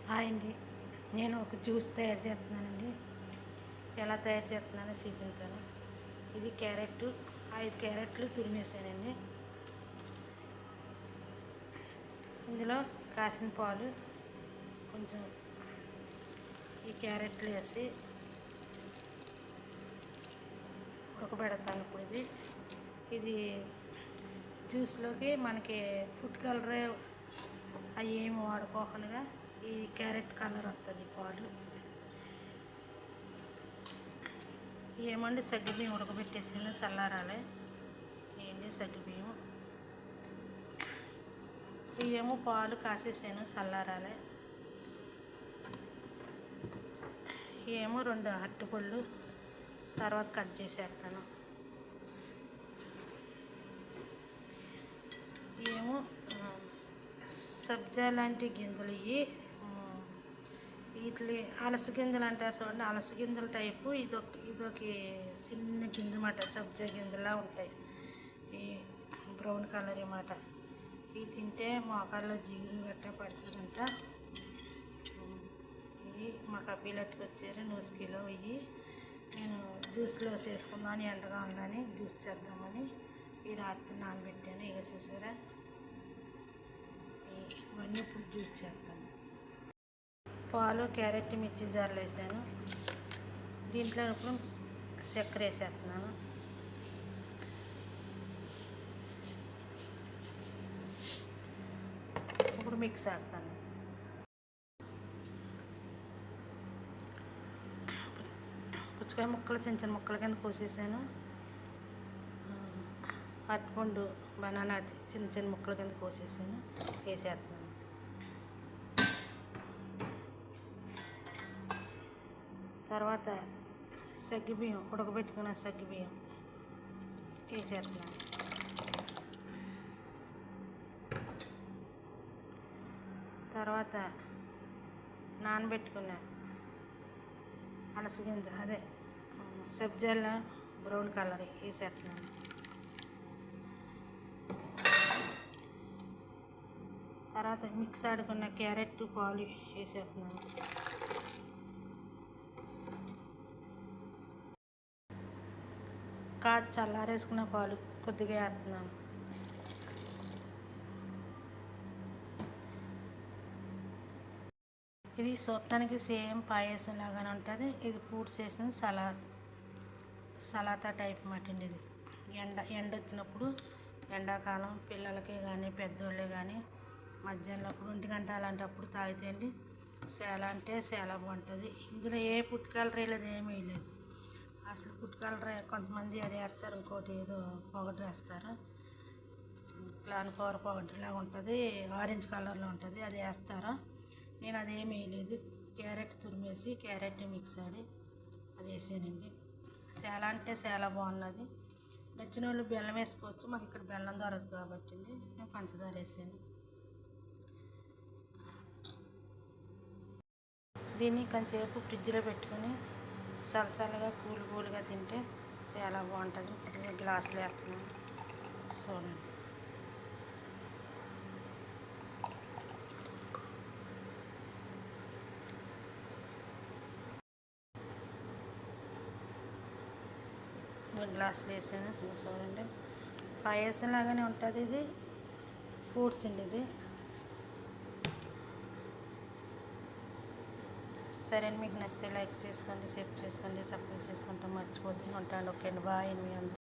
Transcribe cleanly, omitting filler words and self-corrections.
Hi అండి. నేను ఒక జ్యూస్ తయారు చేస్తున్నానండి. ఎలా తయారు చేస్తున్నానో చూపించాను. ఇది క్యారెట్ 5 క్యారెట్లు తురిమేసానండి. ఇందులో కాసిన పాలు కొంచెం ఈ క్యారెట్లు వేసి ఉడకబెడతాను. ఇప్పుడు ఇది జ్యూస్లోకి మనకి ఫుడ్ కలర్ అవి ఏమి వాడుకోకుండా ఈ క్యారెట్ కలర్ వస్తుంది పాలు. ఏమండి సగ్గుబియ్యం ఉడకబెట్టేసాను, చల్లారాలి. ఏంటి సగ్గుబియ్యం ఇవేమో పాలు కాసేసాను, చల్లారాలి. ఏమో 2 అరటిపళ్ళు తర్వాత కట్ చేసేస్తాను. ఏమో సబ్జా లాంటి గింజలు వీటి అలస గింజలు అంటారు చూడండి, అలస గింజల టైపు. ఇదొక చిన్న గింజ మాట, సబ్జా గింజలా ఉంటాయి. ఈ బ్రౌన్ కలర్ మాట. ఇవి తింటే మోకాల్లో జిగురు గట్ట పడుతుందంట. ఇవి మా కబ్బీలట్టుకు వచ్చారు నూసుకిలో. ఇవి నేను జ్యూస్లో చేసుకున్నాను, ఎండగా ఉందని జ్యూస్ చేద్దామని ఈ రాత్రి నానబెట్టాను. ఇక చూసారా, ఇవన్నీ ఇప్పుడు జ్యూస్ చేస్తాను. పాలు, క్యారెట్, మిర్చి జార్లు వేసాను. దీంట్లో ఇప్పుడు చక్కెర వేసేస్తున్నాను. ఇప్పుడు మిక్స్ ఆడతాను. పుచ్చకాయ ముక్కలు చిన్న చిన్న ముక్కల కింద కోసేసాను. అరటిపండు, బనానా చిన్న చిన్న ముక్కల కింద కోసేసాను, వేసేస్తున్నాను. తర్వాత సగ్గుబియ్యం, ఉడకబెట్టుకున్న సగ్గుబియ్యం వేసేస్తున్నాను. తర్వాత నానబెట్టుకున్న అలసగింజ, అదే సబ్జాల బ్రౌన్ కలర్ వేసేస్తున్నాను. తర్వాత మిక్స్ ఆడుకున్న క్యారెట్, పాలు వేసేస్తున్నాను. చల్లారేసుకున్న పాలు కొద్దిగా వేస్తున్నాను. ఇది చూడటానికి సేమ్ పాయసం లాగానే ఉంటుంది. ఇది ఫ్రూట్స్ వేసిన సలాతా టైప్ మటండి. ఇది ఎండ వచ్చినప్పుడు, ఎండాకాలం పిల్లలకి కానీ పెద్దోళ్ళే కానీ మధ్యాహ్నం 1 గంట అలాంటప్పుడు తాగితే అండి చాలా అంటే చాలా బాగుంటుంది. ఇందులో ఏ ఫుడ్ కలర్ లేదు, ఏమీ లేదు అసలు. ఫుడ్ కలర్ కొంతమంది అది వేస్తారు, ఇంకోటి ఏదో పౌడర్ వేస్తారు. ప్లాన్ఫ్లవర్ పౌడర్ లాగా ఉంటుంది, ఆరెంజ్ కలర్లో ఉంటుంది, అది వేస్తారు. నేను అదేమీ వేయలేదు. క్యారెట్ తురిమేసి క్యారెట్ మిక్స్ ఆడి అది వేసానండి. చాలా అంటే చాలా బాగున్నది. నచ్చిన వాళ్ళు బెల్లం వేసుకోవచ్చు. మాకు ఇక్కడ బెల్లం దొరకదు కాబట్టి నేను పంచదార వేసాను. దీన్ని కొంచెంసేపు ఫ్రిడ్జ్లో పెట్టుకొని చల్లగా కూల్గా తింటే చాలా బాగుంటుంది. గ్లాసులో వేస్తున్నాను చూడండి. గ్లాసులు వేసాను చూడండి. పాయసం లాగానే ఉంటుంది. ఇది ఫ్రూట్స్ అండి. ఇది సరే అండి, మీకు నచ్చితే లైక్ చేసుకోండి, షేర్ చేసుకోండి, సబ్స్క్రైబ్ చేసుకుంటాం మర్చిపోతే ఉంటాను. ఓకే అండి, బాయ్. మీ అందరూ